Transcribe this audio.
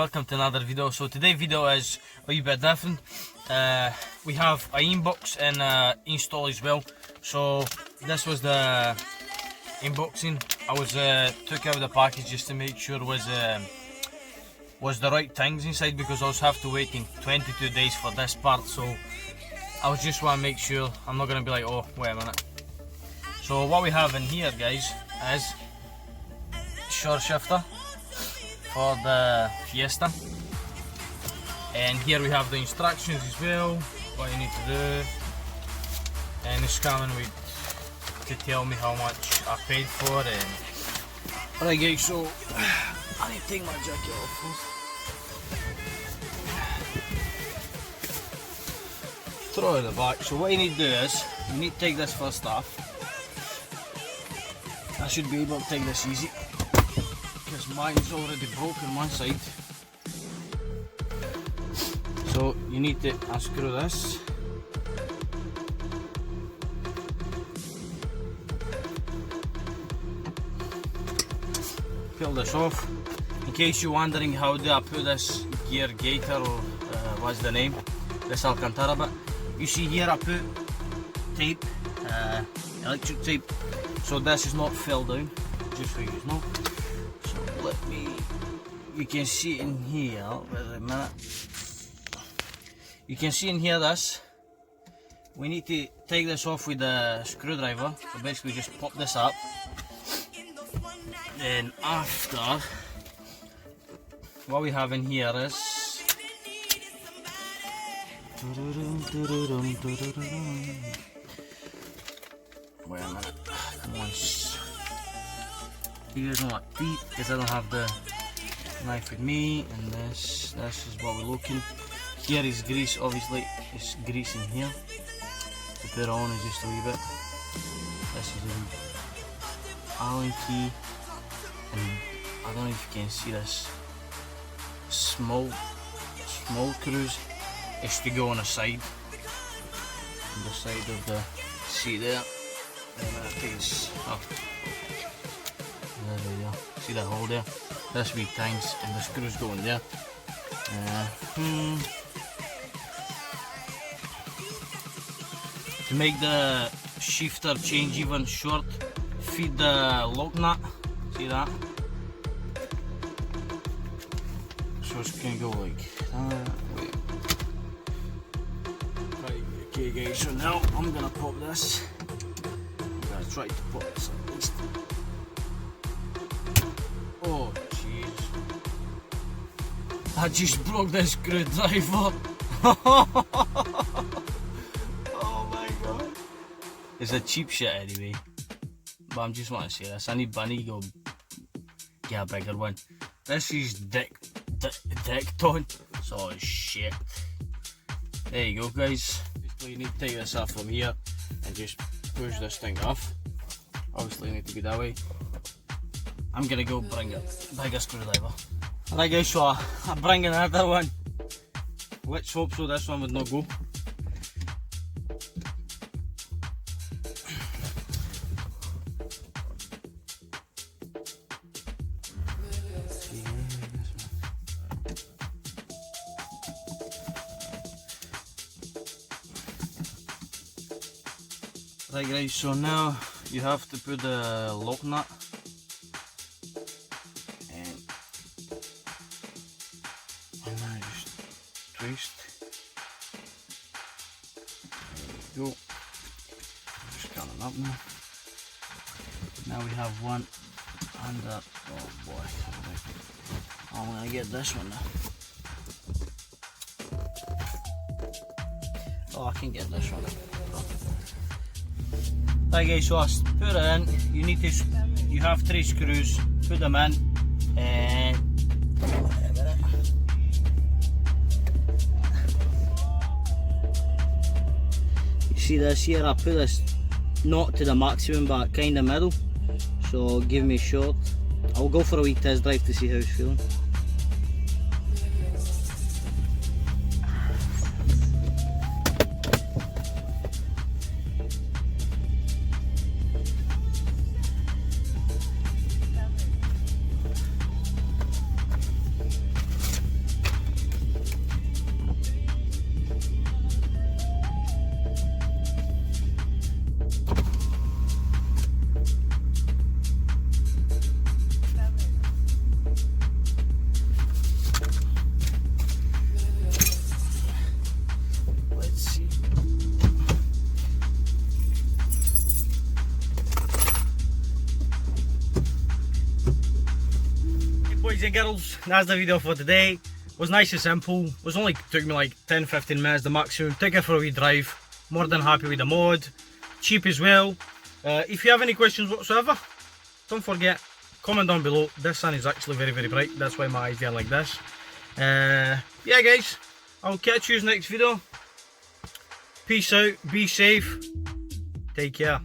welcome to another video. So today's video is a wee bit different. We have a inbox and install as well. So this was the unboxing. I was took out the package just to make sure was the right things inside, because I was have to waiting 22 days for this part. So I was just want to make sure I'm not gonna be like, oh wait a minute. So what we have in here, guys, is shore shifter for the Fiesta, and here we have the instructions as well, what you need to do, and it's coming with to tell me how much I paid for it. Alright guys, so I need to take my jacket off first. Throw it in the back. So what you need to do is, you need to take this first off. I should be able to take this easy, because mine's already broken one side. So you need to unscrew this. Peel this off. In case you're wondering how do I put this gear gaiter, or what's the name, this Alcantara bit. You see here I put tape, electric tape, so this is not fell down, just so you know. So let me, you can see in here, wait a minute, you can see in here this, we need to take this off with the screwdriver. So basically just pop this up, then after, what we have in here is, wait a minute, come on, you guys don't like deep, because I don't have the knife with me, and this is what we're looking. Here is grease, obviously, it's grease in here, to put on is just a wee bit. This is the Allen key, and I don't know if you can see this, small cruise is to go on the side of the seat there. And I take this off. There we go. See that hole there? That's wee things, and the screws go in there. To make the shifter change even short, feed the lock nut. See that? So it's gonna go like that. Wait. Right, okay guys, so now I'm gonna pop this. I'm gonna try to pop this at least. Oh jeez. I just broke the screwdriver. Oh my god. It's a cheap shit anyway. But I'm just want to say this. I need to go get a bigger one. This is Decton. So shit. There you go guys. Basically you need to take this off from here and just push this thing off. Obviously you need to be that way. I'm gonna go bring a bigger screwdriver. Alright guys, so I'm bringing another one. Let's hope so this one would not go. Right guys, so now you have to put the lock nut, and now just twist. There we go. Just coming up now. Now we have one under. Oh boy, I'm gonna get this one now. Oh, I can get this one. Right guys, so I put it in. You have 3 screws. Put them in, and you see this here. I put this not to the maximum, but kind of middle. So give me short. I'll go for a wee test drive to see how it's feeling. boys and girls, that's the video for today. It was nice and simple. It was only took me like 10-15 minutes the maximum. Took it for a wee drive. More than happy with the mod. Cheap as well. If you have any questions whatsoever, don't forget, comment down below. This sun is actually very bright, that's why my eyes are like this. Yeah guys, I'll catch you in the next video. Peace out, be safe, take care.